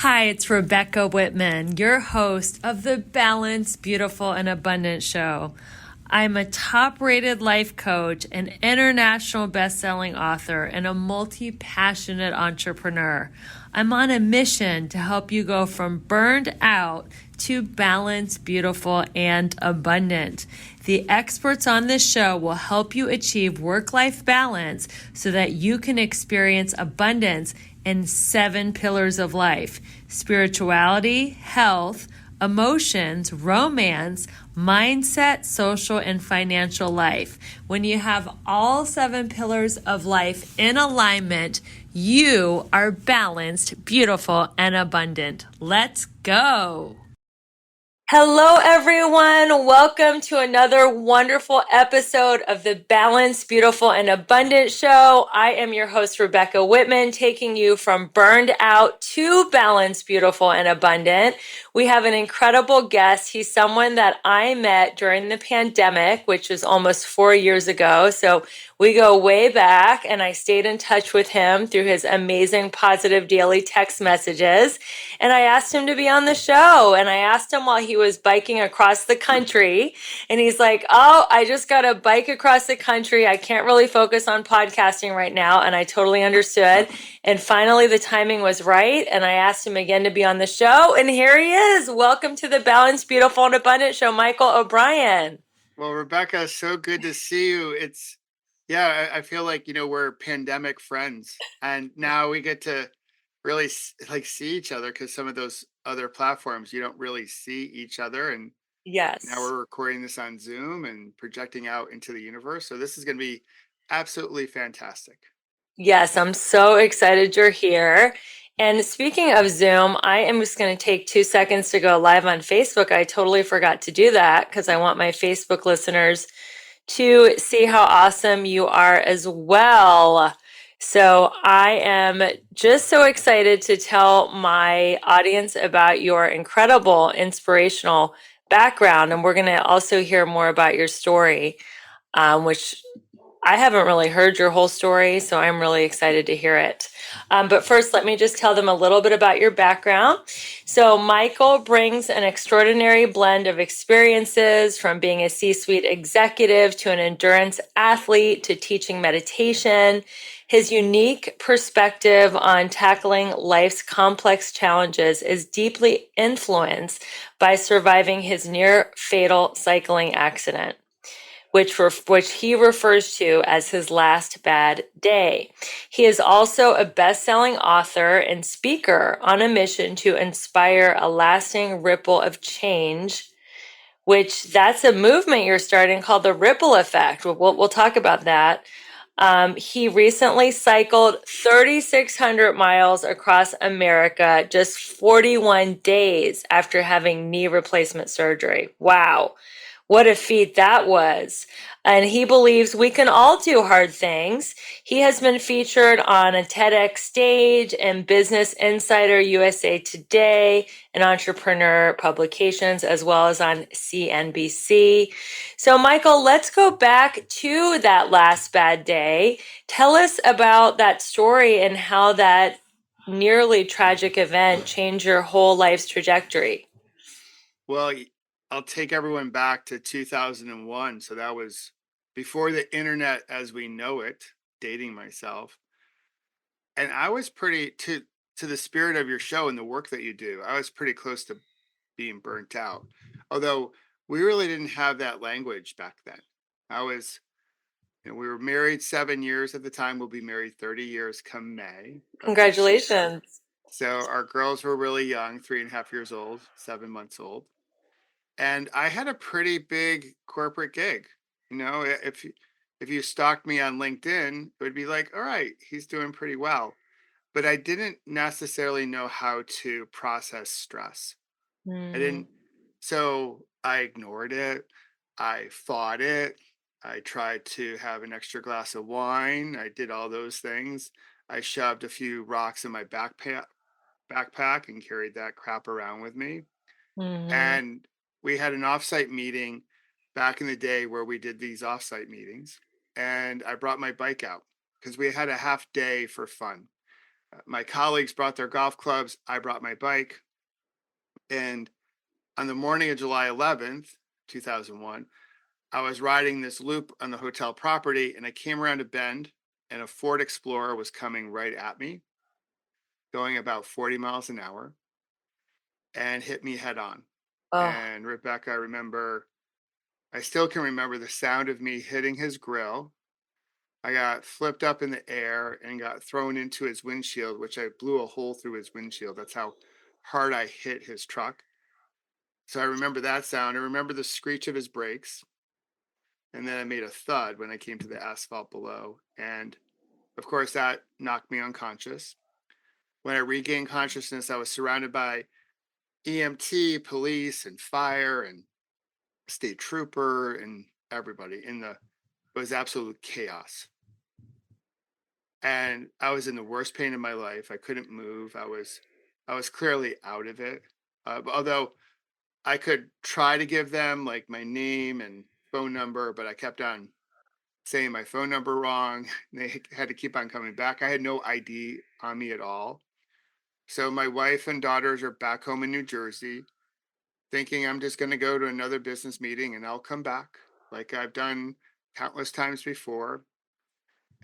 Hi, it's Rebecca Whitman, your host of the Balanced, Beautiful, and Abundant Show. I'm a top-rated life coach, an international best-selling author, and a multi-passionate entrepreneur. I'm on a mission to help you go from burned out to balanced, beautiful, and abundant. The experts on this show will help you achieve work-life balance so that you can experience abundance in 7 pillars of life: spirituality, health, emotions, romance, mindset, social, and financial life. When you have all 7 pillars of life in alignment, you are balanced, beautiful, and abundant. Let's go. Hello, everyone. Welcome to another wonderful episode of the Balanced, Beautiful, and Abundant Show. I am your host, Rebecca Whitman, taking you from burned out to balanced, beautiful, and abundant. We have an incredible guest. He's someone that I met during the pandemic, which was almost 4 years ago. So we go way back, and I stayed in touch with him through his amazing positive daily text messages. And I asked him to be on the show, and I asked him while he was biking across the country, and he's like, "Oh, I just got to bike across the country. I can't really focus on podcasting right now." And I totally understood. And finally, the timing was right, and I asked him again to be on the show, and here he is. Welcome to the Balanced, Beautiful, and Abundant Show, Michael O'Brien. Well, Rebecca, so good to see you. I feel like, we're pandemic friends, and now we get to really see each other, because some of those other platforms, you don't really see each other. And now Yes. we're recording this on Zoom and projecting out into the universe. So this is going to be absolutely fantastic. Yes, I'm so excited you're here. And speaking of Zoom, I am just going to take 2 seconds to go live on Facebook. I totally forgot to do that because I want my Facebook listeners to see how awesome you are as well. So I am just so excited to tell my audience about your incredible inspirational background. And we're going to also hear more about your story, which I haven't really heard your whole story, so I'm really excited to hear it. But first, let me just tell them a little bit about your background. So Michael brings an extraordinary blend of experiences, from being a C-suite executive to an endurance athlete to teaching meditation. His unique perspective on tackling life's complex challenges is deeply influenced by surviving his near fatal cycling accident, which he refers to as his last bad day. He is also a best-selling author and speaker on a mission to inspire a lasting ripple of change, which that's a movement you're starting called the Ripple Effect. We'll talk about that. He recently cycled 3,600 miles across America, just 41 days after having knee replacement surgery. Wow. What a feat that was. And he believes we can all do hard things. He has been featured on a TEDx stage and Business Insider, USA Today, and Entrepreneur Publications, as well as on CNBC. So, Michael, let's go back to that last bad day. Tell us about that story and how that nearly tragic event changed your whole life's trajectory. Well, I'll take everyone back to 2001. So that was before the internet as we know it, dating myself. And I was pretty to the spirit of your show and the work that you do. I was pretty close to being burnt out. Although we really didn't have that language back then. I was, we were married 7 years at the time. We'll be married 30 years come May of this year. Congratulations. So our girls were really young, 3.5 years old, 7 months old. And I had a pretty big corporate gig. If you stalked me on LinkedIn, it would be like, all right, he's doing pretty well. But I didn't necessarily know how to process stress. I Hmm. didn't. So I ignored it. I fought it. I tried to have an extra glass of wine. I did all those things. I shoved a few rocks in my backpack and carried that crap around with me. Hmm. And we had an offsite meeting back in the day where we did these offsite meetings. And I brought my bike out because we had a half day for fun. My colleagues brought their golf clubs. I brought my bike. And on the morning of July 11th, 2001, I was riding this loop on the hotel property and I came around a bend and a Ford Explorer was coming right at me, going about 40 miles an hour and hit me head on. Oh, And Rebecca, I still can remember the sound of me hitting his grill. I got flipped up in the air and got thrown into his windshield, which I blew a hole through his windshield. That's how hard I hit his truck. So I remember that sound. I remember the screech of his brakes. And then I made a thud when I came to the asphalt below. And of course, that knocked me unconscious. When I regained consciousness, I was surrounded by EMT, police, and fire, and state trooper, and everybody. It was absolute chaos. And I was in the worst pain of my life. I couldn't move. I was clearly out of it. Although I could try to give them like my name and phone number, but I kept on saying my phone number wrong. They had to keep on coming back. I had no ID on me at all. So my wife and daughters are back home in New Jersey, thinking I'm just going to go to another business meeting and I'll come back like I've done countless times before.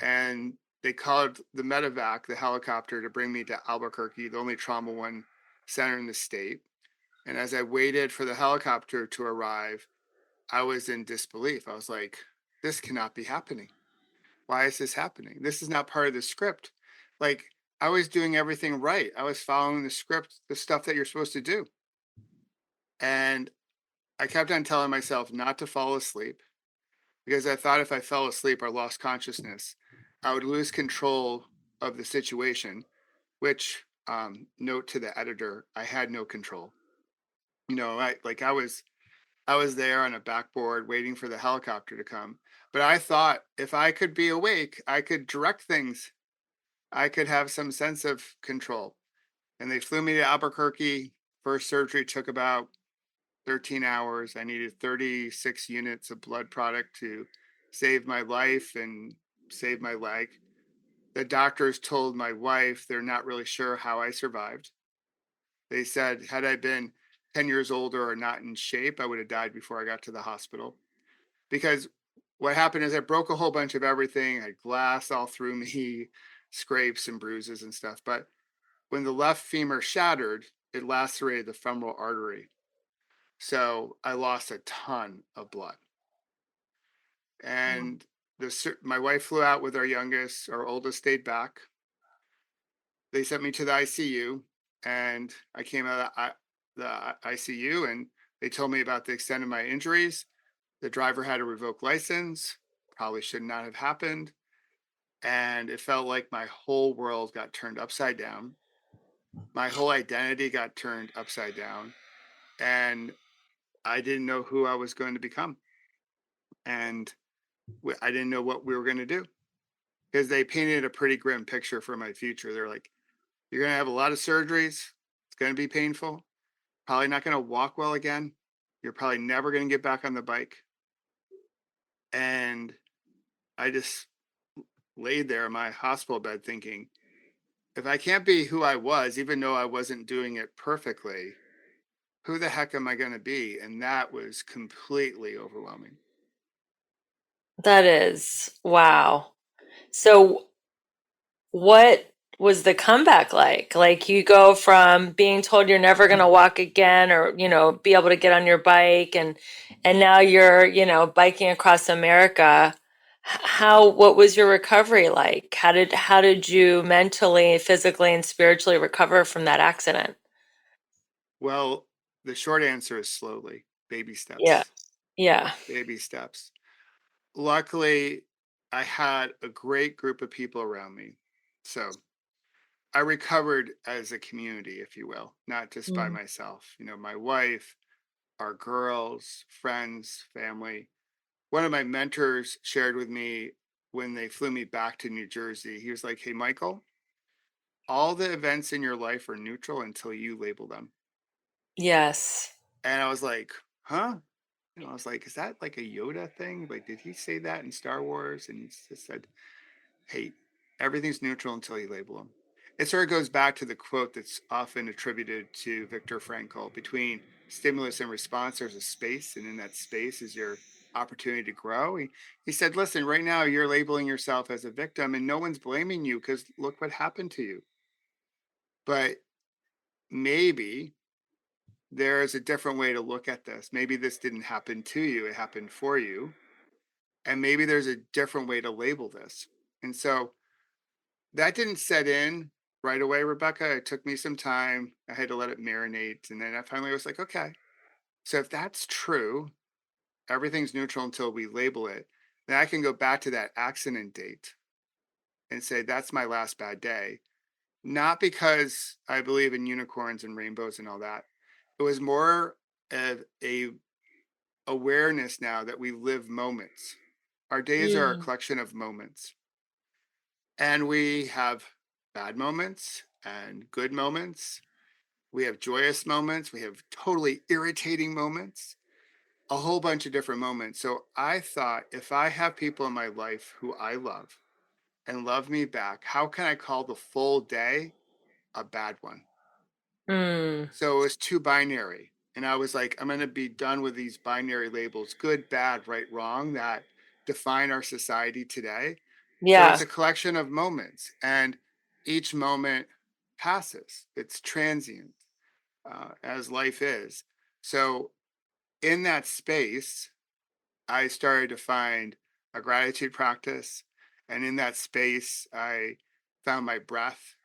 And they called the medevac, the helicopter, to bring me to Albuquerque, the only trauma one center in the state. And as I waited for the helicopter to arrive, I was in disbelief. I was like, this cannot be happening. Why is this happening? This is not part of the script. Like, I was doing everything right. I was following the script, the stuff that you're supposed to do. And I kept on telling myself not to fall asleep because I thought if I fell asleep or lost consciousness, I would lose control of the situation, which, note to the editor, I had no control. I was there on a backboard waiting for the helicopter to come. But I thought if I could be awake, I could direct things. I could have some sense of control. And they flew me to Albuquerque. First surgery took about 13 hours. I needed 36 units of blood product to save my life and save my leg. The doctors told my wife they're not really sure how I survived. They said, had I been 10 years older or not in shape, I would have died before I got to the hospital. Because what happened is I broke a whole bunch of everything. I had glass all through me, scrapes and bruises and stuff. But when the left femur shattered, it lacerated the femoral artery. So I lost a ton of blood. And my wife flew out with our youngest, our oldest stayed back. They sent me to the ICU, and I came out of the ICU, and they told me about the extent of my injuries. The driver had a revoked license, probably should not have happened. And it felt like my whole world got turned upside down. My whole identity got turned upside down. And I didn't know who I was going to become. And I didn't know what we were going to do because they painted a pretty grim picture for my future. They're like, you're going to have a lot of surgeries. It's going to be painful. Probably not going to walk well again. You're probably never going to get back on the bike. And I just laid there in my hospital bed thinking, if I can't be who I was, even though I wasn't doing it perfectly, who the heck am I going to be? And that was completely overwhelming. that is wow. So what was the comeback like? Like you go from being told you're never going to walk again or, be able to get on your bike and now you're, biking across America. What was your recovery like? How did you mentally, physically, and spiritually recover from that accident? Well, the short answer is slowly, baby Yeah. steps, Yeah. baby steps. Luckily, I had a great group of people around me. So I recovered as a community, if you will, not just by Mm. myself. My wife, our girls, friends, family. One of my mentors shared with me when they flew me back to New Jersey. He was like, hey, Michael, all the events in your life are neutral until you label them. Yes. And I was like, huh? I was like, is that like a Yoda thing? Like, did he say that in Star Wars? And he just said, hey, everything's neutral until you label them. it sort of goes back to the quote that's often attributed to Viktor Frankl: between stimulus and response, there's a space, and in that space is your opportunity to grow. He said, listen, right now you're labeling yourself as a victim, and no one's blaming you because look what happened to you. But maybe there's a different way to look at this. Maybe this didn't happen to you, it happened for you. And maybe there's a different way to label this. And so that didn't set in right away, Rebecca. It took me some time. I had to let it marinate. And then I finally was like, okay, so if that's true, everything's neutral until we label it, then I can go back to that accident date and say, that's my last bad day. Not because I believe in unicorns and rainbows and all that. It was more of a awareness now that we live moments. Our days are a Mm. collection of moments. And we have bad moments and good moments. We have joyous moments. We have totally irritating moments, a whole bunch of different moments. So I thought, if I have people in my life who I love and love me back, how can I call the full day a bad one? Mm. So it was too binary. And I was like, I'm going to be done with these binary labels: good, bad, right, wrong, that define our society today. So Yeah. it's a collection of moments, and each moment passes. It's transient, as life is. So in that space, I started to find a gratitude practice. And in that space, I found my breath.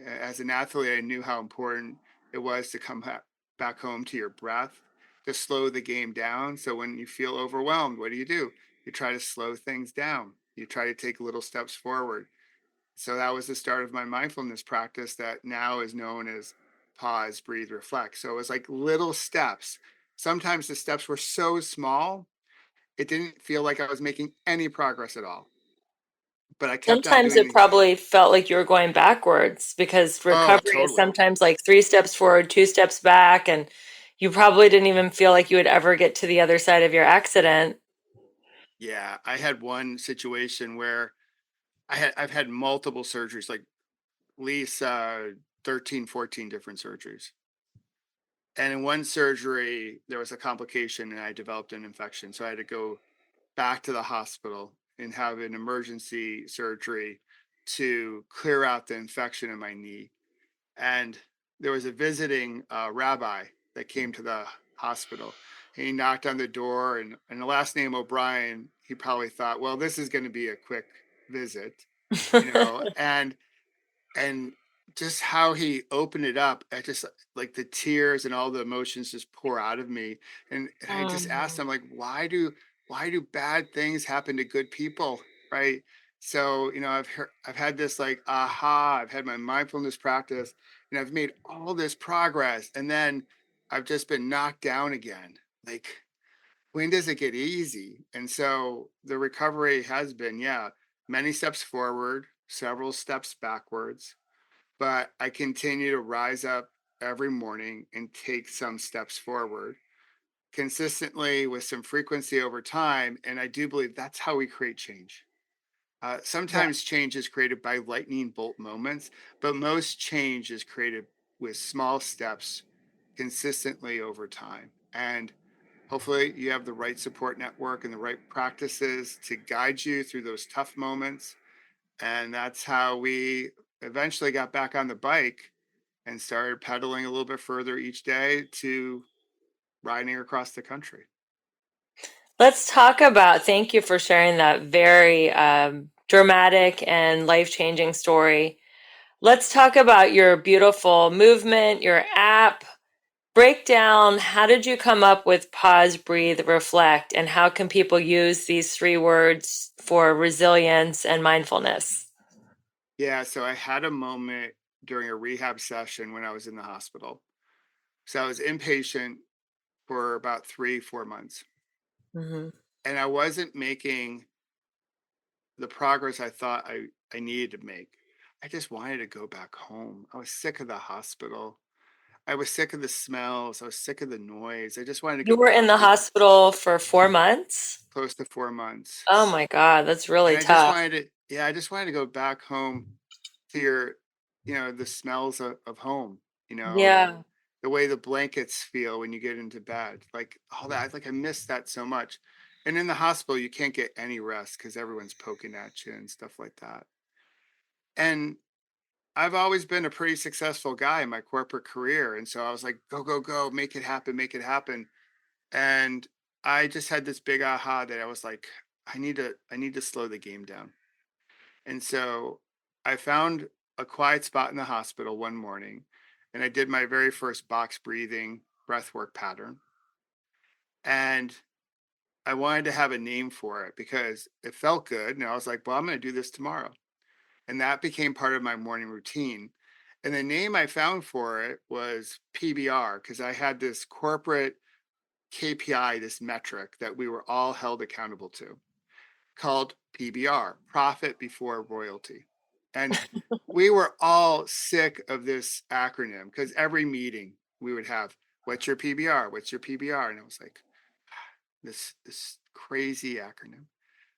As an athlete, I knew how important it was to come back home to your breath, to slow the game down. So when you feel overwhelmed, what do? You try to slow things down. You try to take little steps forward. So that was the start of my mindfulness practice that now is known as pause, breathe, reflect. So it was like little steps. Sometimes the steps were so small, it didn't feel like I was making any progress at all. But I kept on Sometimes doing it these. probably felt like you were going backwards because Oh, recovery is totally. sometimes like three steps forward, two steps back, and you probably didn't even feel like you would ever get to the other side of your accident. Yeah. I had one situation where I've had multiple surgeries, like at least 13, 14 different surgeries. And in one surgery, there was a complication and I developed an infection. So I had to go back to the hospital and have an emergency surgery to clear out the infection in my knee. And there was a visiting rabbi that came to the hospital. And he knocked on the door, and the last name O'Brien, he probably thought, well, this is going to be a quick visit, and just how he opened it up, I just, like, the tears and all the emotions just pour out of me. And I just asked Mhm. him, like, why do bad things happen to good people, right? So I've had this, like, aha. I've had my mindfulness practice, and I've made all this progress, and then I've just been knocked down again. Like, when does it get easy? And so the recovery has been, yeah, many steps forward, several steps backwards, but I continue to rise up every morning and take some steps forward consistently with some frequency over time. And I do believe that's how we create change. Yeah. Sometimes change is created by lightning bolt moments, but most change is created with small steps consistently over time. And hopefully, you have the right support network and the right practices to guide you through those tough moments. And that's how we eventually got back on the bike and started pedaling a little bit further each day to riding across the country. Let's talk about, thank you for sharing that very dramatic and life-changing story. Let's talk about your beautiful movement, your app. Break down, how did you come up with pause, breathe, reflect, and how can people use these three words for resilience and mindfulness? Yeah, so I had a moment during a rehab session when I was in the hospital. So I was inpatient for about 3, 4 months, Hmm. and I wasn't making the progress I thought I needed to make. I just wanted to go back home. I was sick of the hospital. I was sick of the smells. I was sick of the noise. I just wanted to You go were in back the to hospital for 4 months? close to 4 months. Oh my God, that's And really I just tough. wanted to, yeah, I just wanted to go back home to your the smells of home, Yeah. the way the blankets feel when you get into bed, like all that. Like I miss that so much. And in the hospital, you can't get any rest because everyone's poking at you and stuff like that. And I've always been a pretty successful guy in my corporate career. And so I was like, go, go, go, make it happen, make it happen. And I just had this big aha that I was like, I need to slow the game down. And so I found a quiet spot in the hospital one morning and I did my very first box breathing breathwork pattern. And I wanted to have a name for it because it felt good. And I was like, well, I'm going to do this tomorrow. And that became part of my morning routine. And the name I found for it was PBR because I had this corporate KPI, this metric that we were all held accountable to, called PBR, profit before royalty. And we were all sick of this acronym because every meeting we would have, what's your PBR? What's your PBR? And I was like, this crazy acronym.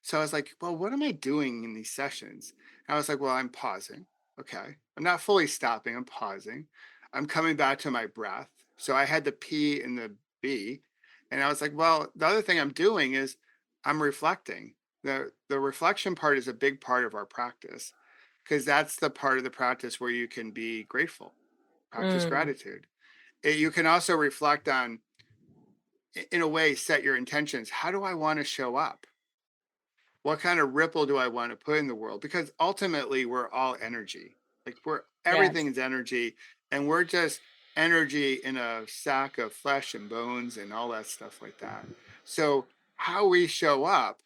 So I was like, well, what am I doing in these sessions? And I was like, well, I'm pausing. Okay. I'm not fully stopping. I'm pausing. I'm coming back to my breath. So I had the P and the B. And I was like, well, the other thing I'm doing is I'm reflecting. The reflection part is a big part of our practice because that's the part of the practice where you can be grateful, practice Mm, gratitude. You can also reflect on, in a way, set your intentions. How do I want to show up? What kind of ripple do I want to put in the world? Because ultimately we're all energy. Like yes. everything's energy and we're just energy in a sack of flesh and bones and all that stuff like that. So how we show up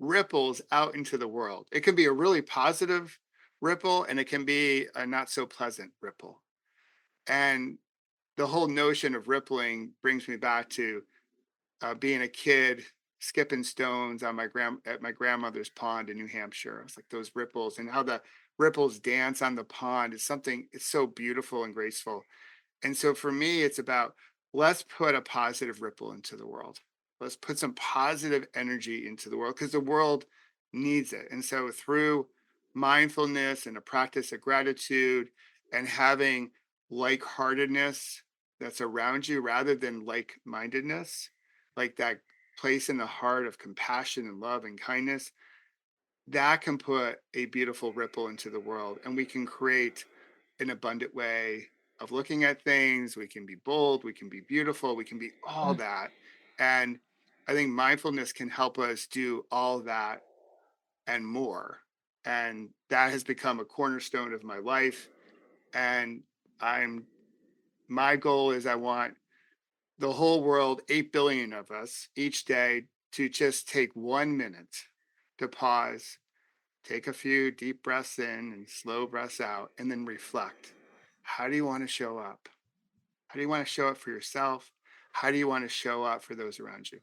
ripples out into the world. It can be a really positive ripple and it can be a not so pleasant ripple. And the whole notion of rippling brings me back to being a kid skipping stones on at my grandmother's pond in New Hampshire. It's like those ripples and how the ripples dance on the pond is something. It's so beautiful and graceful. And so for me, it's about let's put a positive ripple into the world. Let's put some positive energy into the world because the world needs it. And so through mindfulness and a practice of gratitude and having like-heartedness that's around you rather than like-mindedness, like that place in the heart of compassion and love and kindness, that can put a beautiful ripple into the world. And we can create an abundant way of looking at things. We can be bold, we can be beautiful, we can be all Mm. that. And I think mindfulness can help us do all that and more. And that has become a cornerstone of my life. And I'm my goal is I want the whole world, 8 billion of us each day, to just take 1 minute to pause, take a few deep breaths in and slow breaths out, and then reflect. How do you want to show up? How do you want to show up for yourself? How do you want to show up for those around you?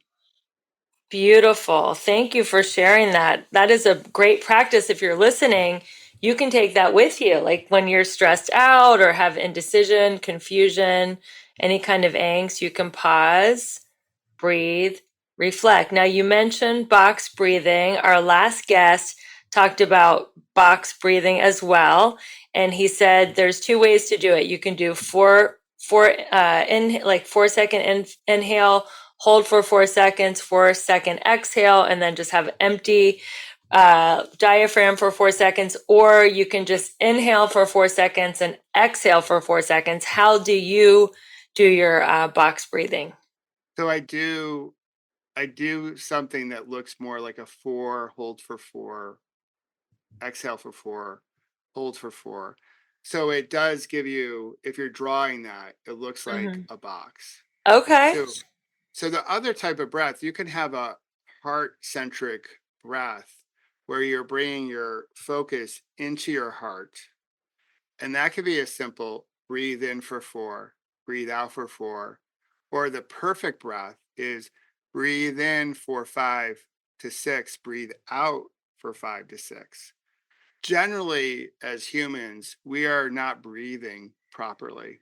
Beautiful. Thank you for sharing that. That is a great practice. If you're listening, you can take that with you. Like when you're stressed out or have indecision, confusion, any kind of angst, you can pause, breathe, reflect. Now, you mentioned box breathing. Our last guest talked about box breathing as well. And he said there's two ways to do it. You can do like 4 second inhale, hold for 4 seconds, 4 second exhale, and then just have empty diaphragm for 4 seconds, or you can just inhale for 4 seconds and exhale for 4 seconds. How do you do your box breathing? So I do something that looks more like a four, hold for four, exhale for four, hold for four. So it does give you, if you're drawing that, it looks like Mhm. a box. Okay. So so the other type of breath, you can have a heart centric breath where you're bringing your focus into your heart. And that could be as simple breathe in for four, breathe out for four. Or the perfect breath is breathe in for 5 to 6, breathe out for 5 to 6. Generally, as humans, we are not breathing properly.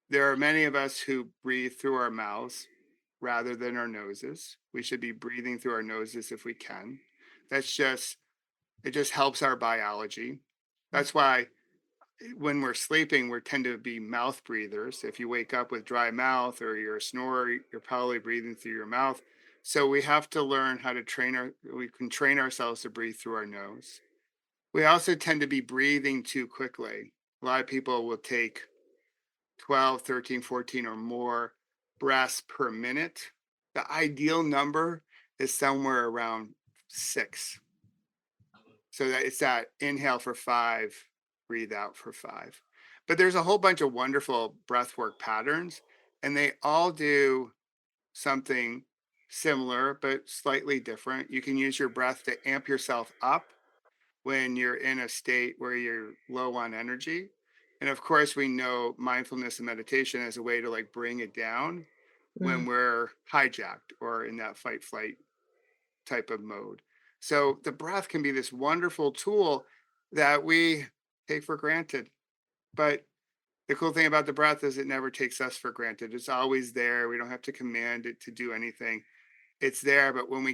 There are many of us who breathe through our mouths rather than our noses. We should be breathing through our noses if we can. That's just, it just helps our biology. That's why when we're sleeping, we tend to be mouth breathers. If you wake up with dry mouth or you're a snorer, you're probably breathing through your mouth. So we have to learn how to we can train ourselves to breathe through our nose. We also tend to be breathing too quickly. A lot of people will take 12, 13, 14, or more breaths per minute. The ideal number is somewhere around 6. So that it's that inhale for 5, breathe out for 5. But there's a whole bunch of wonderful breath work patterns, and they all do something similar but slightly different. You can use your breath to amp yourself up when you're in a state where you're low on energy. And of course, we know mindfulness and meditation as a way to like bring it down when Mm. we're hijacked or in that fight flight type of mode. So the breath can be this wonderful tool that we take for granted. But the cool thing about the breath is it never takes us for granted. It's always there. We don't have to command it to do anything. It's there, but when we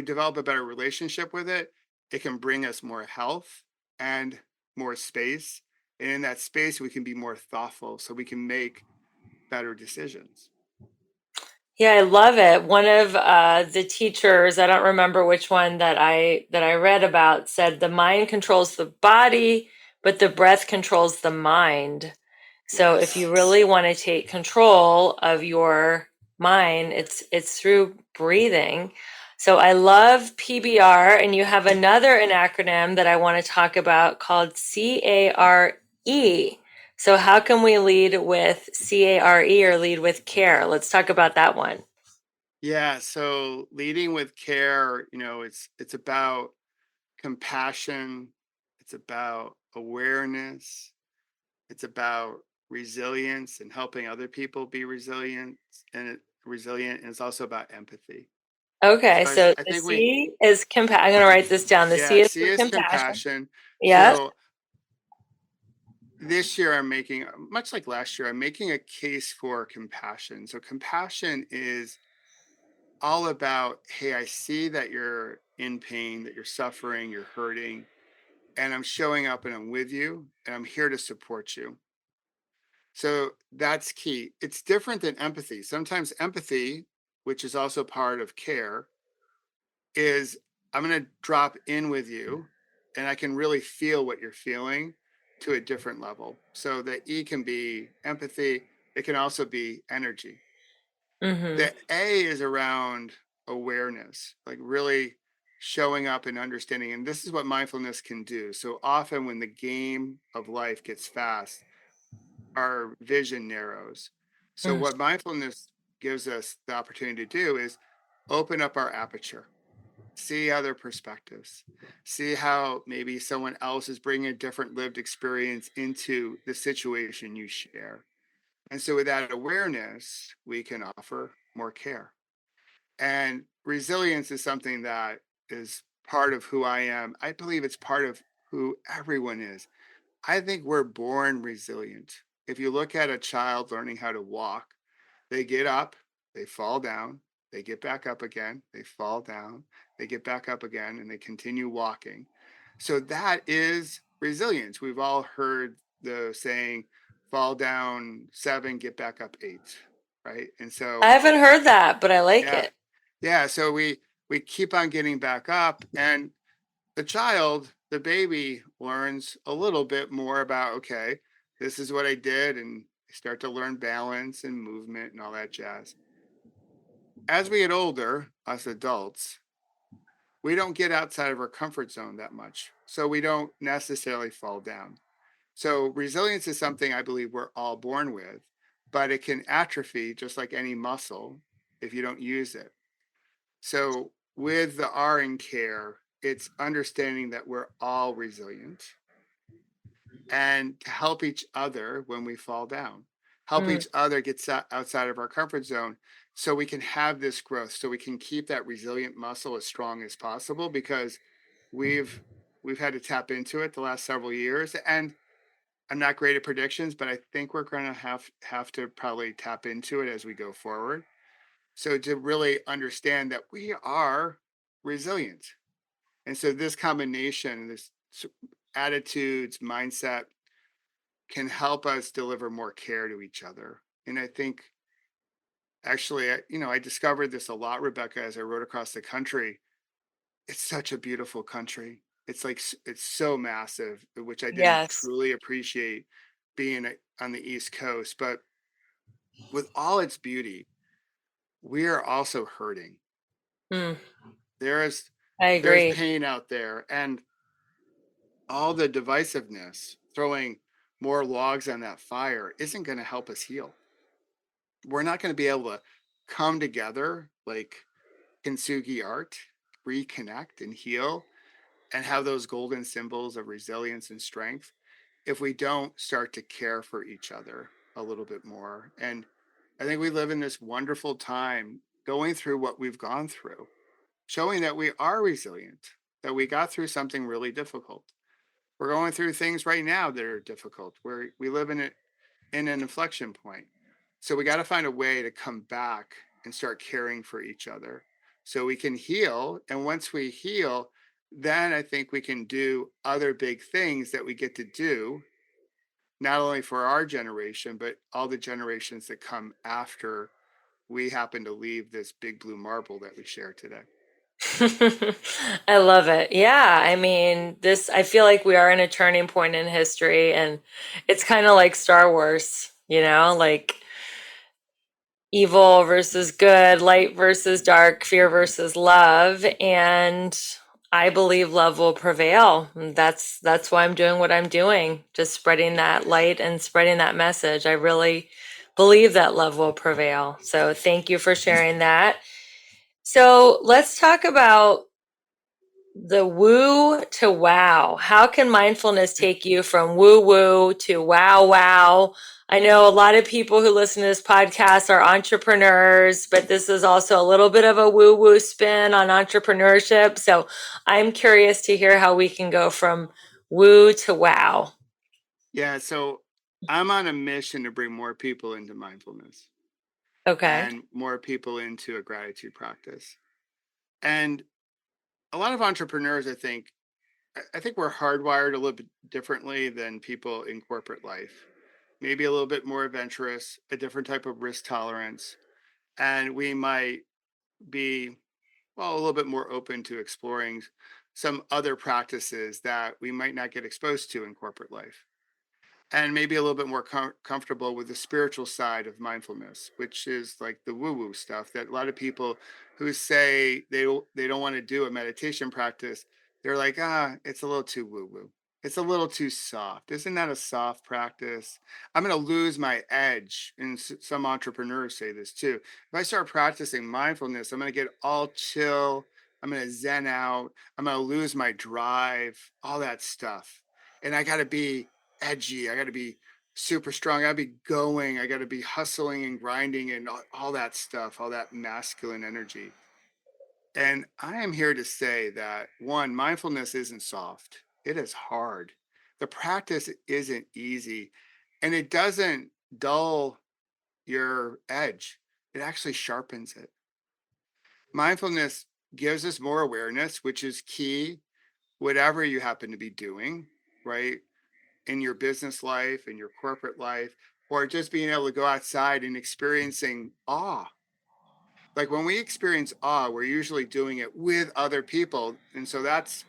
develop a better relationship with it, it can bring us more health and more space. And in that space, we can be more thoughtful so we can make better decisions. Yeah, I love it. One of the teachers, I don't remember which one that I read about, said the mind controls the body, but the breath controls the mind. So if Yes. you really want to take control of your mind, it's through breathing. So I love PBR, and you have another an acronym that I want to talk about called CARE. So how can we lead with CARE or lead with care? Let's talk about that one. Yeah. So leading with care, it's about compassion, it's about awareness, it's about resilience and helping other people be resilient, and it's also about empathy. Okay, So so I the think we C is I'm going to write this down. The C yeah, is C for is compassion. compassion. Yes. So this year I'm making, much like last year, I'm making a case for compassion. So compassion is all about, hey, I see that you're in pain, that you're suffering, you're hurting, and I'm showing up and I'm with you and I'm here to support you. So that's key. It's different than empathy. Sometimes empathy, which is also part of care, is I'm going to drop in with you and I can really feel what you're feeling to a different level. So the E can be empathy, it can also be energy. Mm-hmm. The A is around awareness, like really showing up and understanding. And this is what mindfulness can do. So often when the game of life gets fast, our vision narrows. So what mindfulness gives us the opportunity to do is open up our aperture, see other perspectives, see how maybe someone else is bringing a different lived experience into the situation you share. And so with that awareness, we can offer more care. And resilience is something that is part of who I am. I believe it's part of who everyone is. I think we're born resilient. If you look at a child learning how to walk, they get up, they fall down, they get back up again, they fall down, they get back up again, and they continue walking. So that is resilience. We've all heard the saying, fall down 7, get back up 8, right? And I so, haven't heard that, but I like yeah, it. yeah. So we keep on getting back up, and the child, the baby, learns a little bit more about, okay, this is what I did, and they start to learn balance and movement and all that jazz. As we get older, us adults, we don't get outside of our comfort zone that much. So we don't necessarily fall down. So resilience is something I believe we're all born with, but it can atrophy just like any muscle if you don't use it. So with the R in care, it's understanding that we're all resilient and to help each other when we fall down, help Mm. each other get outside of our comfort zone so we can have this growth, so we can keep that resilient muscle as strong as possible because we've we've had to tap into it the last several years. And I'm not great at predictions, but I think we're going to have to probably tap into it as we go forward. So to really understand that we are resilient. And so this combination, this attitudes, mindset can help us deliver more care to each other. And I think actually, I discovered this a lot, Rebecca, as I rode across the country. It's such a beautiful country. It's like it's so massive, which I didn't Yes. truly appreciate being on the East Coast. But with all its beauty, we are also hurting. Mm, There is I there's agree. pain out there, and all the divisiveness, throwing more logs on that fire, isn't going to help us heal. We're not going to be able to come together like kintsugi art, reconnect and heal, and have those golden symbols of resilience and strength if we don't start to care for each other a little bit more. And I think we live in this wonderful time going through what we've gone through, showing that we are resilient, that we got through something really difficult. We're going through things right now that are difficult, where we live in an inflection point. So we got to find a way to come back and start caring for each other so we can heal. And once we heal, then I think we can do other big things that we get to do, not only for our generation, but all the generations that come after we happen to leave this big blue marble that we share today. I love it. Yeah, I mean, I feel like we are in a turning point in history, and it's kind of like Star Wars, like evil versus good, light versus dark, fear versus love, and I believe love will prevail. And that's why I'm doing what I'm doing, just spreading that light and spreading that message. I really believe that love will prevail. So thank you for sharing that. So let's talk about the woo to wow. How can mindfulness take you from woo woo to wow wow? I know a lot of people who listen to this podcast are entrepreneurs, but this is also a little bit of a woo woo spin on entrepreneurship. So I'm curious to hear how we can go from woo to wow. Yeah. So I'm on a mission to bring more people into mindfulness Okay. and more people into a gratitude practice. And a lot of entrepreneurs, I think we're hardwired a little bit differently than people in corporate life. Maybe a little bit more adventurous, a different type of risk tolerance, and we might be a little bit more open to exploring some other practices that we might not get exposed to in corporate life, and maybe a little bit more comfortable with the spiritual side of mindfulness, which is like the woo woo stuff that a lot of people who say they don't want to do a meditation practice, they're like, it's a little too woo woo. It's a little too soft. Isn't that a soft practice? I'm going to lose my edge. And some entrepreneurs say this too. If I start practicing mindfulness, I'm going to get all chill. I'm going to zen out. I'm going to lose my drive, all that stuff. And I got to be edgy. I got to be super strong. I got to be going. I got to be hustling and grinding and all that stuff, all that masculine energy. And I am here to say that one, mindfulness isn't soft, it is hard. The practice isn't easy, and it doesn't dull your edge, it actually sharpens it. Mindfulness gives us more awareness, which is key, whatever you happen to be doing, right? In your business life, in your corporate life, or just being able to go outside and experiencing awe. Like when we experience awe, we're usually doing it with other people. And so that's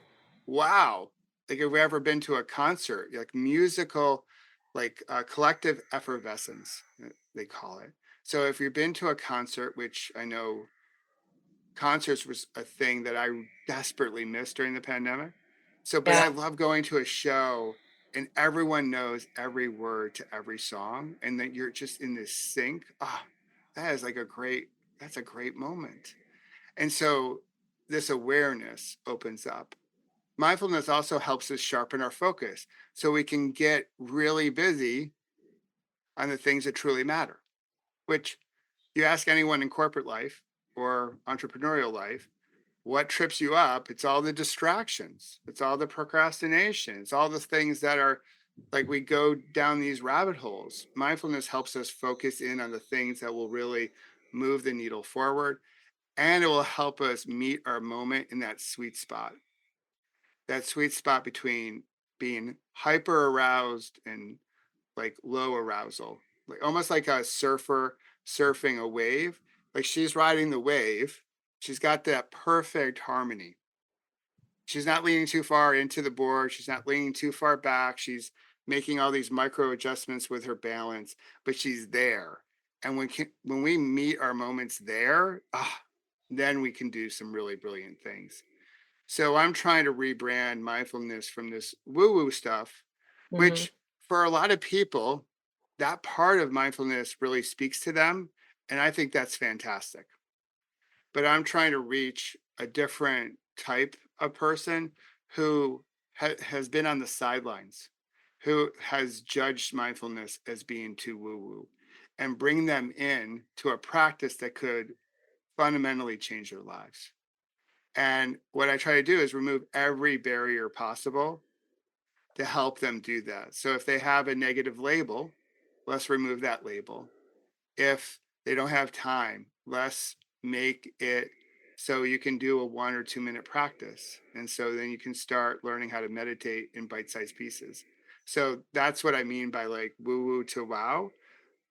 wow. Like, have we ever been to a concert, like musical, like collective effervescence, they call it. So if you've been to a concert, which I know concerts was a thing that I desperately missed during the pandemic. So, but I Yeah. love going to a show and everyone knows every word to every song and that you're just in this sync. That is like that's a great moment. And so this awareness opens up. Mindfulness also helps us sharpen our focus so we can get really busy on the things that truly matter, which you ask anyone in corporate life or entrepreneurial life, what trips you up? It's all the distractions. It's all the procrastination. It's all the things that are like we go down these rabbit holes. Mindfulness helps us focus in on the things that will really move the needle forward, and it will help us meet our moment in that sweet spot between being hyper aroused and like low arousal, like almost like a surfer surfing a wave. Like she's riding the wave. She's got that perfect harmony. She's not leaning too far into the board. She's not leaning too far back. She's making all these micro adjustments with her balance, but she's there. And when we meet our moments there, then we can do some really brilliant things. So I'm trying to rebrand mindfulness from this woo woo stuff, Hmm. which for a lot of people, that part of mindfulness really speaks to them. And I think that's fantastic. But I'm trying to reach a different type of person who has been on the sidelines, who has judged mindfulness as being too woo woo, and bring them in to a practice that could fundamentally change their lives. And what I try to do is remove every barrier possible to help them do that. So if they have a negative label, let's remove that label. If they don't have time, let's make it so you can do a 1 or 2 minute practice. And so then you can start learning how to meditate in bite sized pieces. So that's what I mean by like woo woo to wow.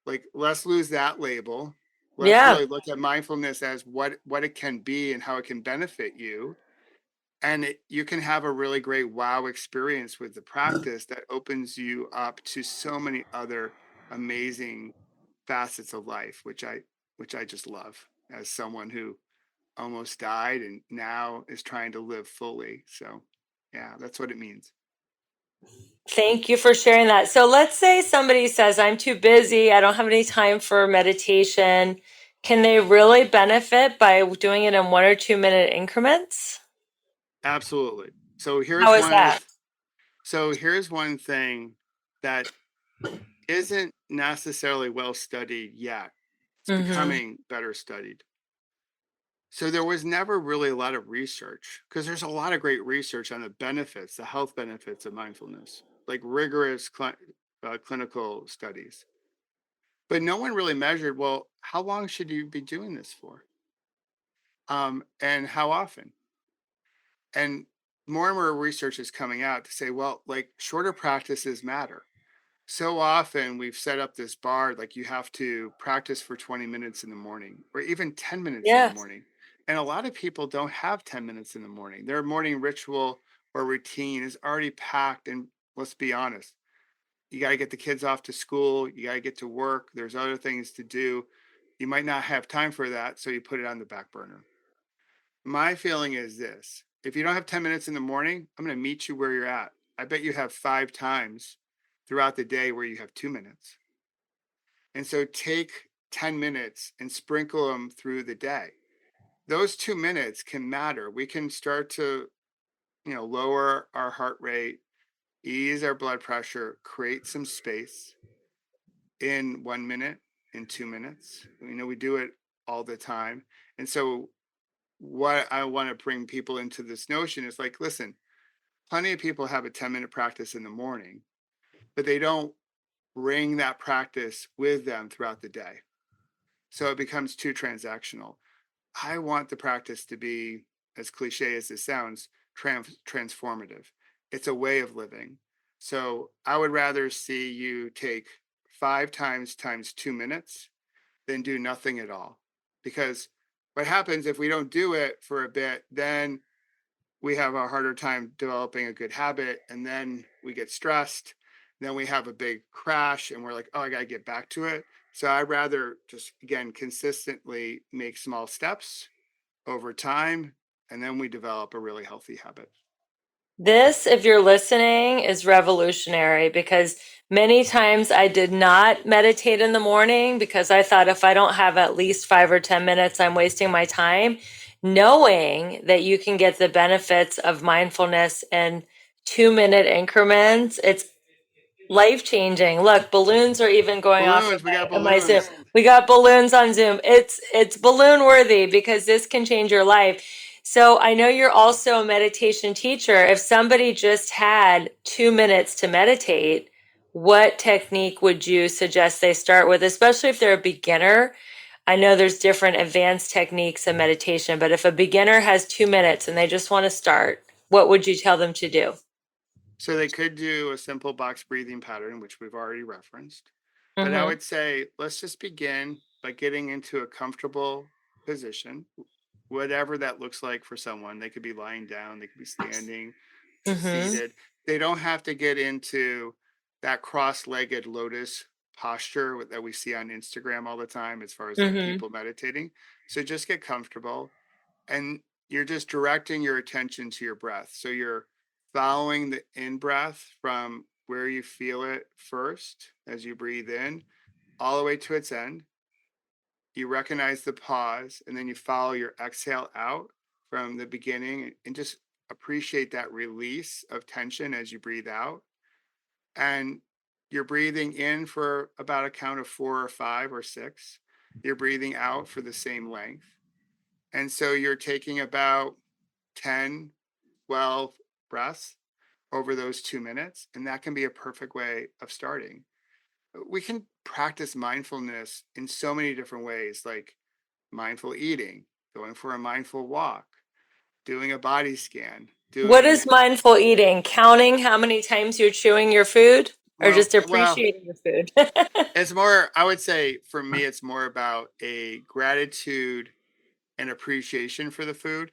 Like, let's lose that label. Let's Yeah. really look at mindfulness as what it can be and how it can benefit you, and you can have a really great wow experience with the practice that opens you up to so many other amazing facets of life, which I just love as someone who almost died and now is trying to live fully. So yeah, that's what it means. Thank you for sharing that. So let's say somebody says, I'm too busy, I don't have any time for meditation. Can they really benefit by doing it in 1 or 2 minute increments? Absolutely. So How here's is one that? of here's one thing that isn't necessarily well studied yet. It's Hmm. becoming better studied. So there was never really a lot of research because there's a lot of great research on the benefits, the health benefits of mindfulness, like rigorous clinical studies. But no one really measured, well, how long should you be doing this for? And how often? And more research is coming out to say, well, like shorter practices matter. So often we've set up this bar, like you have to practice for 20 minutes in the morning or even 10 minutes in the Yeah. morning. And a lot of people don't have 10 minutes in the morning. Their morning ritual or routine is already packed. And let's be honest, you got to get the kids off to school, you got to get to work, there's other things to do. You might not have time for that. So you put it on the back burner. My feeling is this: if you don't have 10 minutes in the morning, I'm going to meet you where you're at. I bet you have 5 times throughout the day where you have 2 minutes. And so take 10 minutes and sprinkle them through the day. Those 2 minutes can matter. We can start to, lower our heart rate, ease our blood pressure, create some space in 1 minute, in 2 minutes. We do it all the time. And so, what I want to bring people into this notion is like, listen, plenty of people have a 10-minute practice in the morning, but they don't bring that practice with them throughout the day. So it becomes too transactional. I want the practice to be, as cliche as this sounds, transformative. It's a way of living. So I would rather see you take 5 times 2 minutes than do nothing at all. Because what happens if we don't do it for a bit, then we have a harder time developing a good habit, and then we get stressed, then we have a big crash and we're like, oh, I got to get back to it. So I'd rather just, again, consistently make small steps over time, and then we develop a really healthy habit. This, if you're listening, is revolutionary because many times I did not meditate in the morning because I thought if I don't have at least 5 or 10 minutes, I'm wasting my time. Knowing that you can get the benefits of mindfulness in 2 minute increments, it's life changing. Look, balloons are even going off Balloons, we got in my Zoom. balloons. We got balloons on Zoom. It's balloon worthy because this can change your life. So I know you're also a meditation teacher. If somebody just had 2 minutes to meditate, what technique would you suggest they start with, especially if they're a beginner? I know there's different advanced techniques of meditation, but if a beginner has 2 minutes and they just want to start, what would you tell them to do? So they could do a simple box breathing pattern, which we've already referenced. But I Mm-hmm. would say let's just begin by getting into a comfortable position, whatever that looks like for someone. They could be lying down, they could be standing, Mm-hmm. seated. They don't have to get into that cross-legged lotus posture that we see on Instagram all the time as far as like Mm-hmm. people meditating. So just get comfortable and you're just directing your attention to your breath. So you're following the in breath from where you feel it first as you breathe in all the way to its end. You recognize the pause and then you follow your exhale out from the beginning and just appreciate that release of tension as you breathe out. And you're breathing in for about a count of 4 or 5 or 6. You're breathing out for the same length. And so you're taking about 10, 12 breaths over those 2 minutes. And that can be a perfect way of starting. We can practice mindfulness in so many different ways, like mindful eating, going for a mindful walk, doing a body scan, What doing, is mindful eating? Counting how many times you're chewing your food or well, just well, appreciating your food? it's more, I would say for me, it's more about a gratitude and appreciation for the food.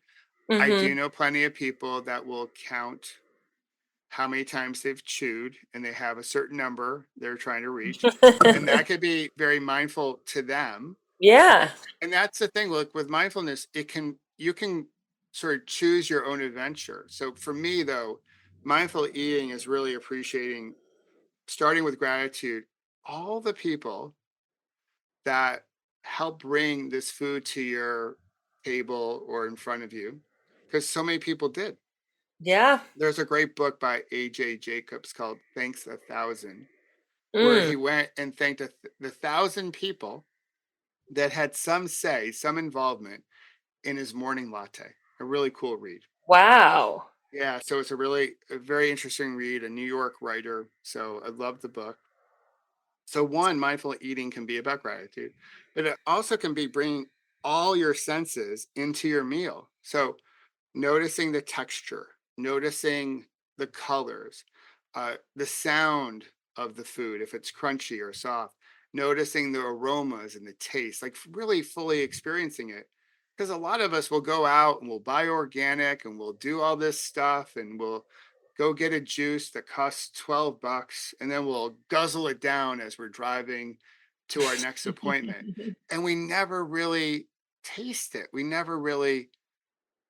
I do Mm-hmm. know plenty of people that will count how many times they've chewed and they have a certain number they're trying to reach. And that could be very mindful to them. Yeah. And that's the thing, look, with mindfulness, you can sort of choose your own adventure. So for me, though, mindful eating is really appreciating, starting with gratitude, all the people that help bring this food to your table or in front of you, because so many people did. Yeah. There's a great book by A.J. Jacobs called Thanks a Thousand, where Mm. he went and thanked the 1,000 people that had some say, some involvement in his morning latte. A really cool read. Wow. Yeah, so it's a very interesting read, a New York writer. So I love the book. So one, mindful eating can be about gratitude, but it also can be bringing all your senses into your meal. So noticing the texture, noticing the colors, the sound of the food, if it's crunchy or soft, noticing the aromas and the taste, like really fully experiencing it. Because a lot of us will go out and we'll buy organic and we'll do all this stuff and we'll go get a juice that costs $12 and then we'll guzzle it down as we're driving to our next appointment. And we never really taste it. We never really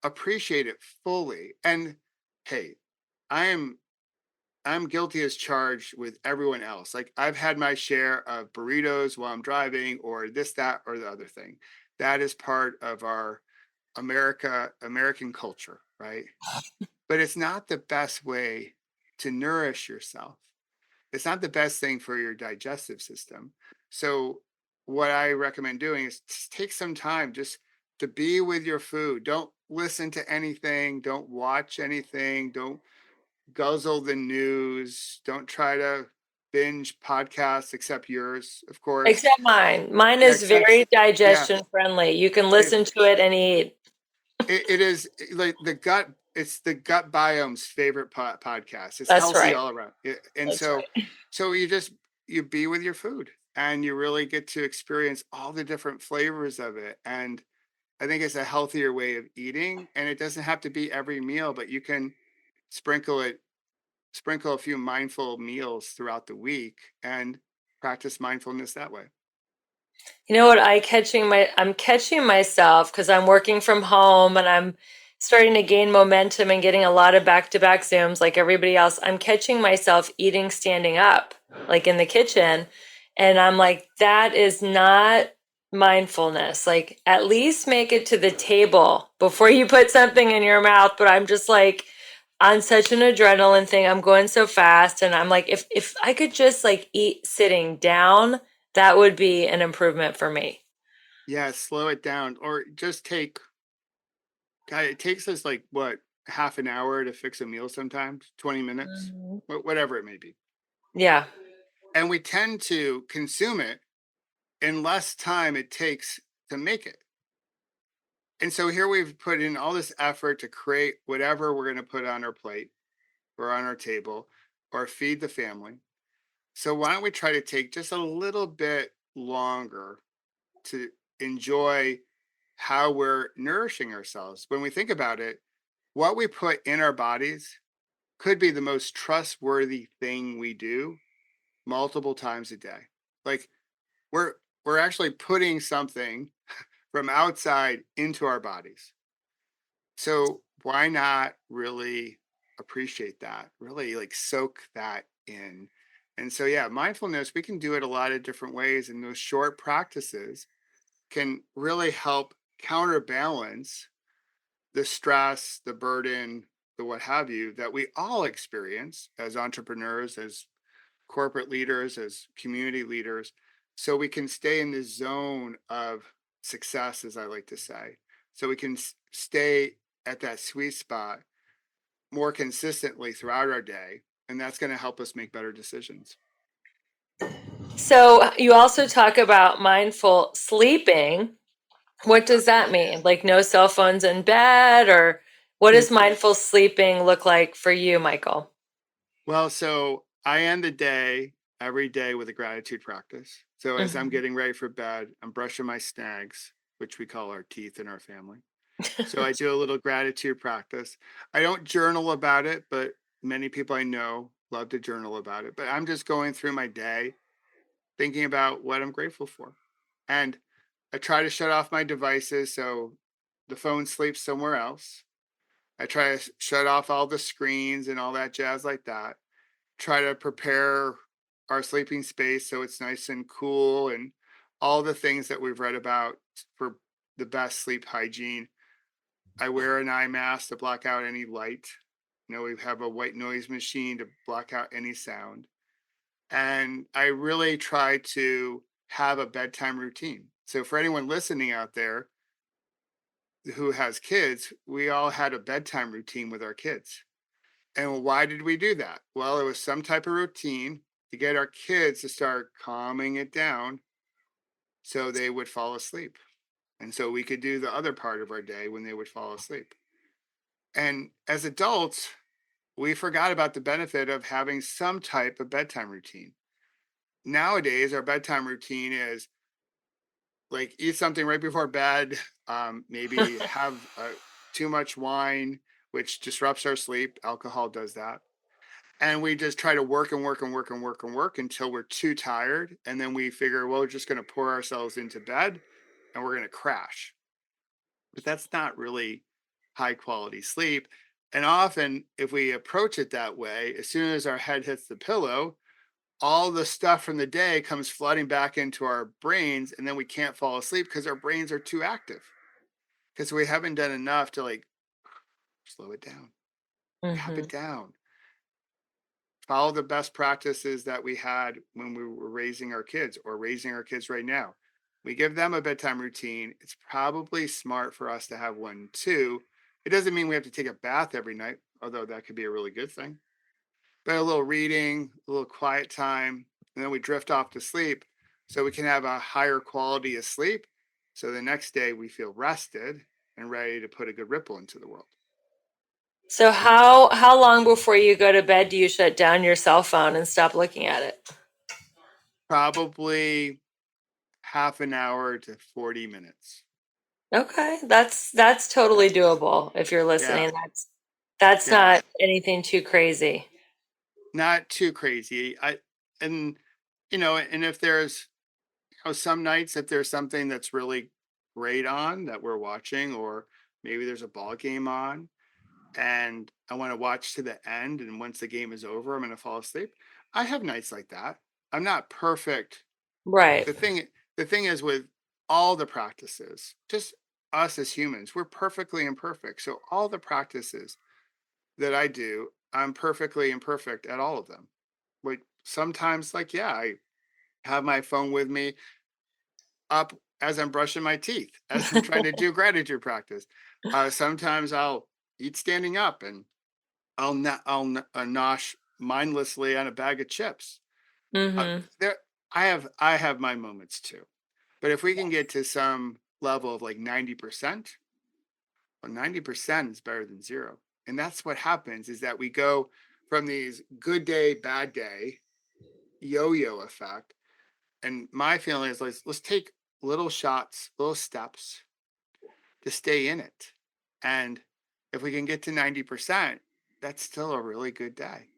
appreciate it fully. And hey, I'm I'm guilty as charged with everyone else. Like I've had my share of burritos while I'm driving or this, that, or the other thing. That is part of our American culture, right? But it's not the best way to nourish yourself. It's not the best thing for your digestive system. So what I recommend doing is just take some time just to be with your food. Don't listen to anything, don't watch anything, don't guzzle the news, don't try to binge podcasts except yours, of course. Except mine. Mine Yeah, is except very yeah, digestion friendly. You can it, listen to it and eat. it is like the gut. It's the gut biome's favorite podcast. It's That's healthy right. all around. And That's so right. you be with your food and you really get to experience all the different flavors of it. And I think it's a healthier way of eating, and it doesn't have to be every meal, but you can sprinkle it sprinkle a few mindful meals throughout the week and practice mindfulness that way. You know what I'm catching myself because I'm working from home and I'm starting to gain momentum and getting a lot of back-to-back Zooms like everybody else. I'm catching myself eating standing up, like in the kitchen, and I'm like, that is not mindfulness. Like at least make it to the table before you put something in your mouth, but I'm just like on such an adrenaline thing. I'm going so fast and I'm like if I could just like eat sitting down, that would be an improvement for me. Yeah, slow it down or just take God, it takes us like what, half an hour to fix a meal sometimes, 20 minutes, Mhm. whatever it may be. Yeah. And we tend to consume it in less time it takes to make it. And so here we've put in all this effort to create whatever we're going to put on our plate. or on our table or feed the family. So why don't we try to take just a little bit longer to enjoy how we're nourishing ourselves? When we think about it, what we put in our bodies could be the most trustworthy thing we do multiple times a day. Like we're we're actually putting something from outside into our bodies. So why not really appreciate that? Really like soak that in. And so yeah, mindfulness, we can do it a lot of different ways, and those short practices can really help counterbalance the stress, the burden, the what have you that we all experience as entrepreneurs, as corporate leaders, as community leaders, so we can stay in the zone of success, as I like to say. So we can stay at that sweet spot more consistently throughout our day. And that's going to help us make better decisions. So you also talk about mindful sleeping. What does that mean? Like no cell phones in bed, or what does mindful sleeping look like for you, Michael? Well, so I end the day every day with a gratitude practice. So as I'm Mhm. getting ready for bed, I'm brushing my snags, which we call our teeth in our family. So I do a little gratitude practice. I don't journal about it, but many people I know love to journal about it. But I'm just going through my day, thinking about what I'm grateful for. And I try to shut off my devices so the phone sleeps somewhere else. I try to shut off all the screens and all that jazz like that. Try to prepare our sleeping space so it's nice and cool, and all the things that we've read about for the best sleep hygiene. I wear an eye mask to block out any light. We have a white noise machine to block out any sound. And I really try to have a bedtime routine. So for anyone listening out there who has kids, we all had a bedtime routine with our kids. And why did we do that? Well, it was some type of routine to get our kids to start calming it down so they would fall asleep. And so we could do the other part of our day when they would fall asleep. And as adults, we forgot about the benefit of having some type of bedtime routine. Nowadays, our bedtime routine is like eat something right before bed, maybe have too much wine, which disrupts our sleep. Alcohol does that. And we just try to work and work and work and work and work until we're too tired. And then we figure, well, we're just going to pour ourselves into bed and we're going to crash. But that's not really high quality sleep. And often, if we approach it that way, as soon as our head hits the pillow, all the stuff from the day comes flooding back into our brains. And then we can't fall asleep because our brains are too active, because we haven't done enough to like slow it down, tap Hmm. it down, follow the best practices that we had when we were raising our kids or raising our kids right now. We give them a bedtime routine. It's probably smart for us to have one too. It doesn't mean we have to take a bath every night, although that could be a really good thing. But a little reading, a little quiet time, and then we drift off to sleep so we can have a higher quality of sleep. So the next day we feel rested and ready to put a good ripple into the world. So how long before you go to bed do you shut down your cell phone and stop looking at it? Probably half an hour to 40 minutes. Okay, that's totally Yeah. doable if you're Yeah. listening. That's Yeah. not anything too crazy. Not too crazy. And and if there's some nights, if there's something that's really great on that we're watching, or maybe there's a ball game on and I want to watch to the end, and once the game is over, I'm going to fall asleep. I have nights like that. I'm not perfect. Right. The thing is with all the practices, just us as humans, we're perfectly imperfect. So all the practices that I do, I'm perfectly imperfect at all of them. Like sometimes, like, yeah, I have my phone with me up as I'm brushing my teeth, as I'm trying to do gratitude practice. Sometimes I'll eat standing up, and I'll nosh mindlessly on a bag of chips. Hmm. There, I have my moments too. But if we can get to some level of like 90%, well, 90% is better than zero. And that's what happens is that we go. from these good day, bad day, yo-yo effect. And my feeling is let's take little shots, little steps to stay in it. And if we can get to 90%, that's still a really good day.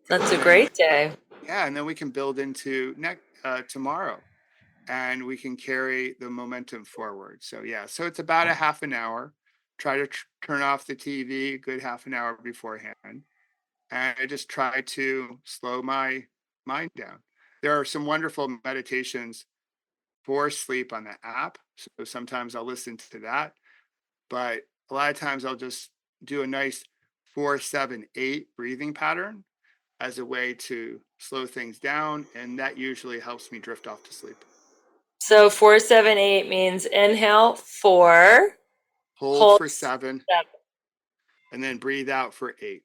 That's a And then, great day. yeah, and then we can build into next tomorrow, and we can carry the momentum forward. So yeah, so it's about a half an hour. Try to turn off the TV a good half an hour beforehand, and I just try to slow my mind down. There are some wonderful meditations for sleep on the app, so sometimes I'll listen to that, but a lot of times I'll just do a nice 4-7-8 breathing pattern as a way to slow things down, and that usually helps me drift off to sleep. So 478 means inhale 4, Hold hold for 7, 7. and then breathe out for 8.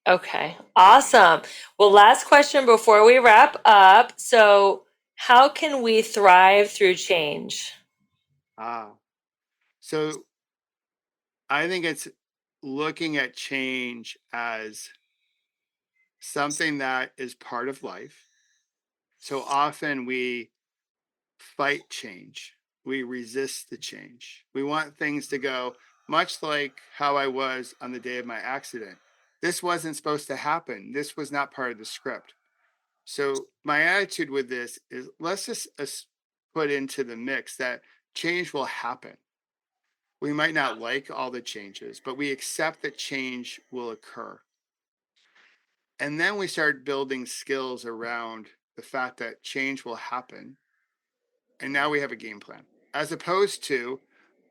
Okay, awesome. Well, last question before we wrap up. So, how can we thrive through change? Ah, so I think it's looking at change as something that is part of life. So often we fight change, we resist the change. We want things to go much like how I was on the day of my accident. This wasn't supposed to happen. This was not part of the script. So my attitude with this is let's just put into the mix that change will happen. We might not like all the changes, but we accept that change will occur. And then we start building skills around the fact that change will happen. And now we have a game plan, as opposed to,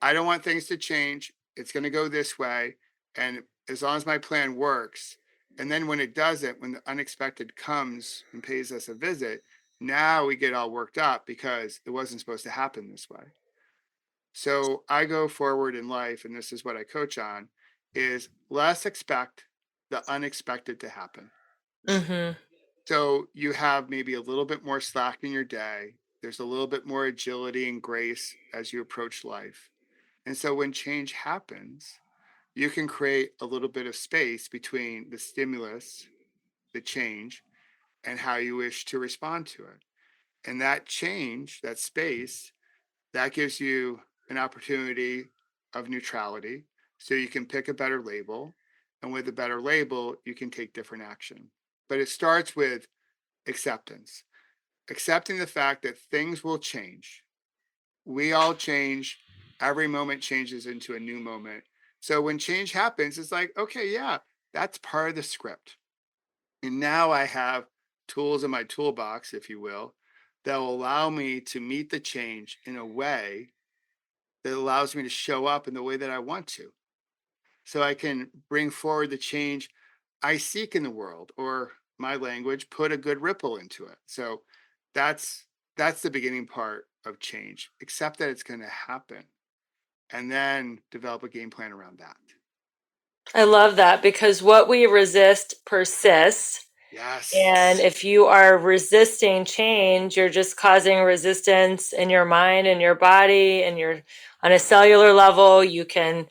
I don't want things to change. It's going to go this way. And as long as my plan works, and then when it doesn't, when the unexpected comes and pays us a visit, now we get all worked up because it wasn't supposed to happen this way. So I go forward in life, and this is what I coach on, is less expect the unexpected to happen. Mm-hmm. So you have maybe a little bit more slack in your day. There's a little bit more agility and grace as you approach life. And so when change happens, you can create a little bit of space between the stimulus, the change, and how you wish to respond to it. And that change, that space, that gives you an opportunity of neutrality. So you can pick a better label. And with a better label, you can take different action. But it starts with acceptance, accepting the fact that things will change. We all change. Every moment changes into a new moment. So when change happens, it's like, okay, yeah, that's part of the script. And now I have tools in my toolbox, if you will, that will allow me to meet the change in a way that allows me to show up in the way that I want to. So I can bring forward the change I seek in the world, or my language, put a good ripple into it. So that's that's the beginning part of change. Accept that it's going to happen, and then develop a game plan around that. I love that because what we resist persists. And Yes, if you are resisting change, you're just causing resistance in your mind and your body and your on a cellular level, you can,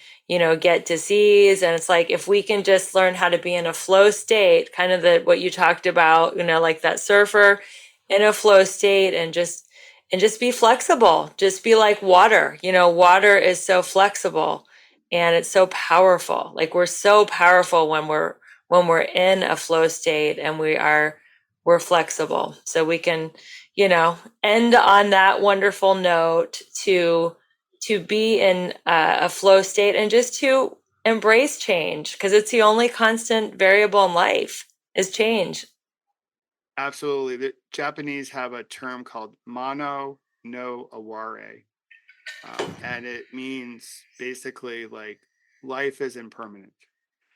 get disease. And it's like if we can just learn how to be in a flow state, kind of the what you talked about, like that surfer in a flow state and just be flexible. Just be like water. Water is so flexible and it's so powerful. Like we're so powerful when we're in a flow state and we're flexible, so we can end on that wonderful note to be in a flow state and just to embrace change because it's the only constant variable in life is change. absolutely. The Japanese have a term called mano no aware, and it means basically like life is impermanent.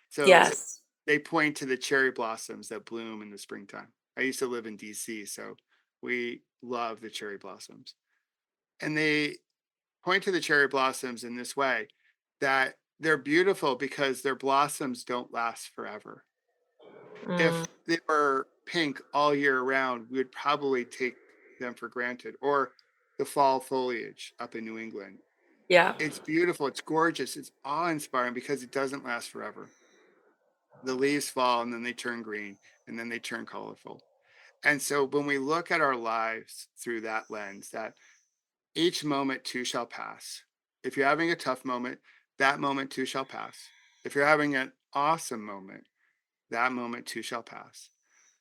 So Yes. they point to the cherry blossoms that bloom in the springtime. I used to live in DC, so we love the cherry blossoms. And they point to the cherry blossoms in this way, that they're beautiful because their blossoms don't last forever. Mm, If they were pink all year round, we would probably take them for granted. Or the fall foliage up in New England. yeah. It's beautiful, it's gorgeous, it's awe inspiring because it doesn't last forever. the leaves fall and then they turn green and then they turn colorful. And so when we look at our lives through that lens, that each moment too shall pass. If you're having a tough moment, that moment too shall pass. If you're having an awesome moment, that moment too shall pass.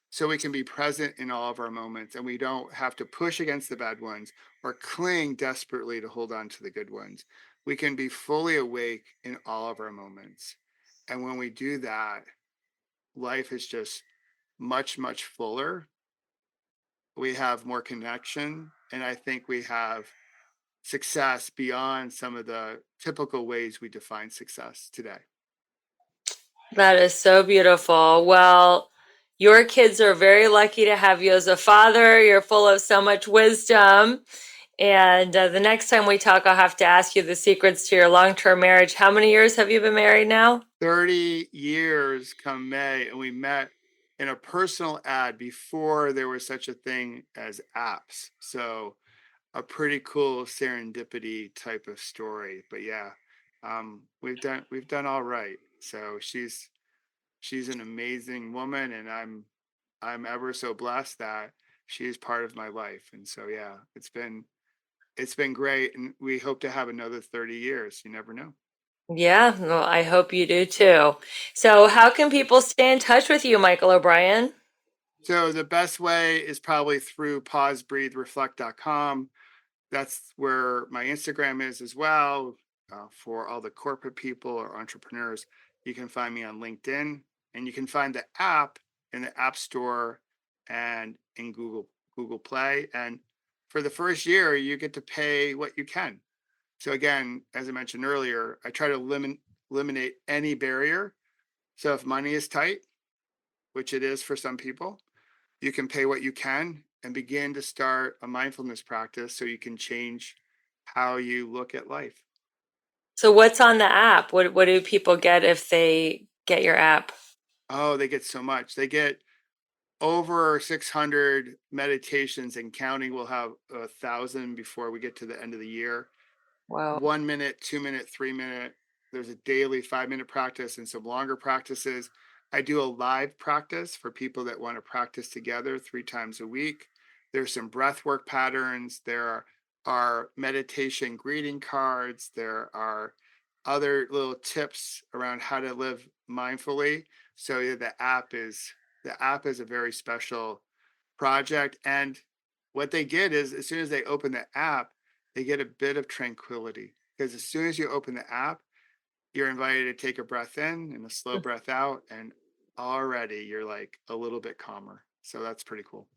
So we can be present in all of our moments and we don't have to push against the bad ones or cling desperately to hold on to the good ones. We can be fully awake in all of our moments. And when we do that, life is just much, much fuller. We have more connection. And I think we have success beyond some of the typical ways we define success today. That is so beautiful. Well, your kids are very lucky to have you as a father. You're full of so much wisdom. And the next time we talk, I'll have to ask you the secrets to your long-term marriage. How many years have you been married now? 30 years come May, and we met in a personal ad before there was such a thing as apps. So a pretty cool serendipity type of story. But yeah, we've done all right. So she's an amazing woman, and I'm ever so blessed that she is part of my life. And so yeah, it's been great, and we hope to have another 30 years. You never know. Yeah, well, I hope you do too. So, how can people stay in touch with you, Michael O'Brien? So the best way is probably through pausebreathereflect.com. That's where my Instagram is as well. For all the corporate people or entrepreneurs, you can find me on LinkedIn, and you can find the app in the App Store and in Google Play. And for the first year, you get to pay what you can. So again, as I mentioned earlier, I try to eliminate any barrier. So if money is tight, which it is for some people, you can pay what you can and begin to start a mindfulness practice so you can change how you look at life. So, what's on the app? What do people get if they get your app? Oh, they get so much. They get over 600 meditations and counting. We'll have 1,000 before we get to the end of the year. Wow. 1 minute, 2 minute, 3 minute. There's a daily 5 minute practice and some longer practices. I do a live practice for people that want to practice together 3 times a week. There's some breath work patterns. There are meditation greeting cards. There are other little tips around how to live mindfully. So yeah, the app is a very special project. And what they get is as soon as they open the app, they get a bit of tranquility because as soon as you open the app, you're invited to take a breath in and a slow breath out, and already you're like a little bit calmer. So that's pretty cool.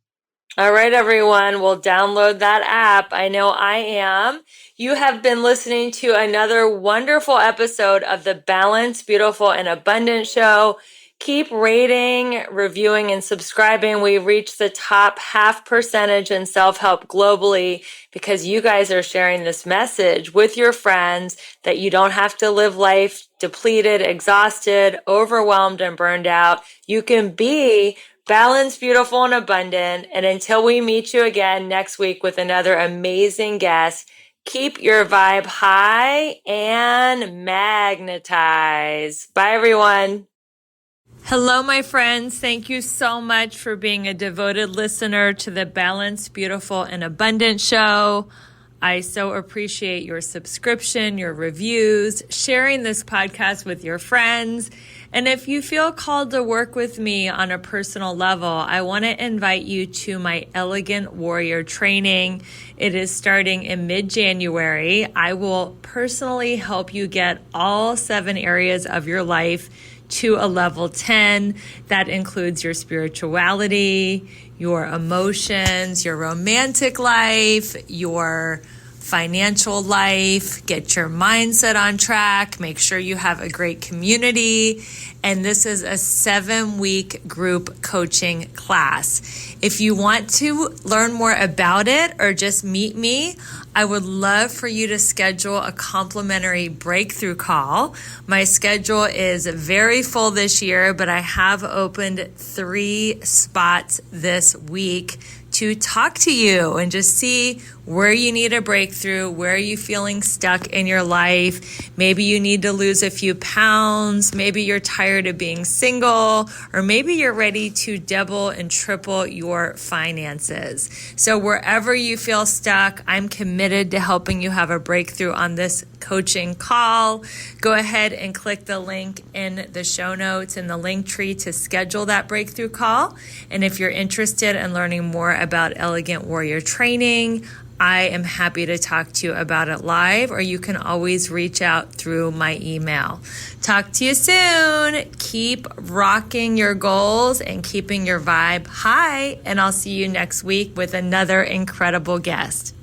All right, everyone, we'll download that app. I know I am. You have been listening to another wonderful episode of the Balanced, Beautiful, and Abundant Show. Keep rating, reviewing, and subscribing. We reached the top 0.5% in self-help globally because you guys are sharing this message with your friends that you don't have to live life depleted, exhausted, overwhelmed, and burned out. You can be balanced, beautiful, and abundant. And until we meet you again next week with another amazing guest, keep your vibe high and magnetize. Bye, everyone. Hello, my friends. Thank you so much for being a devoted listener to the Balanced, Beautiful, and Abundant Show. I so appreciate your subscription, your reviews, sharing this podcast with your friends. And if you feel called to work with me on a personal level, I want to invite you to my Elegant Warrior training. It is starting in mid-January. I will personally help you get all 7 areas of your life to a level 10. That includes your spirituality, your emotions, your romantic life, your financial life, get your mindset on track, make sure you have a great community. And this is a 7-week group coaching class. If you want to learn more about it or just meet me, I would love for you to schedule a complimentary breakthrough call. My schedule is very full this year, but I have opened 3 spots this week to talk to you and just see where you need a breakthrough, where are you feeling stuck in your life. Maybe you need to lose a few pounds. Maybe you're tired of being single, or maybe you're ready to double and triple your finances. So wherever you feel stuck, I'm committed to helping you have a breakthrough on this coaching call. Go ahead and click the link in the show notes in the link tree to schedule that breakthrough call. And if you're interested in learning more about Elegant Warrior Training, I am happy to talk to you about it live, or you can always reach out through my email. Talk to you soon. Keep rocking your goals and keeping your vibe high, and I'll see you next week with another incredible guest.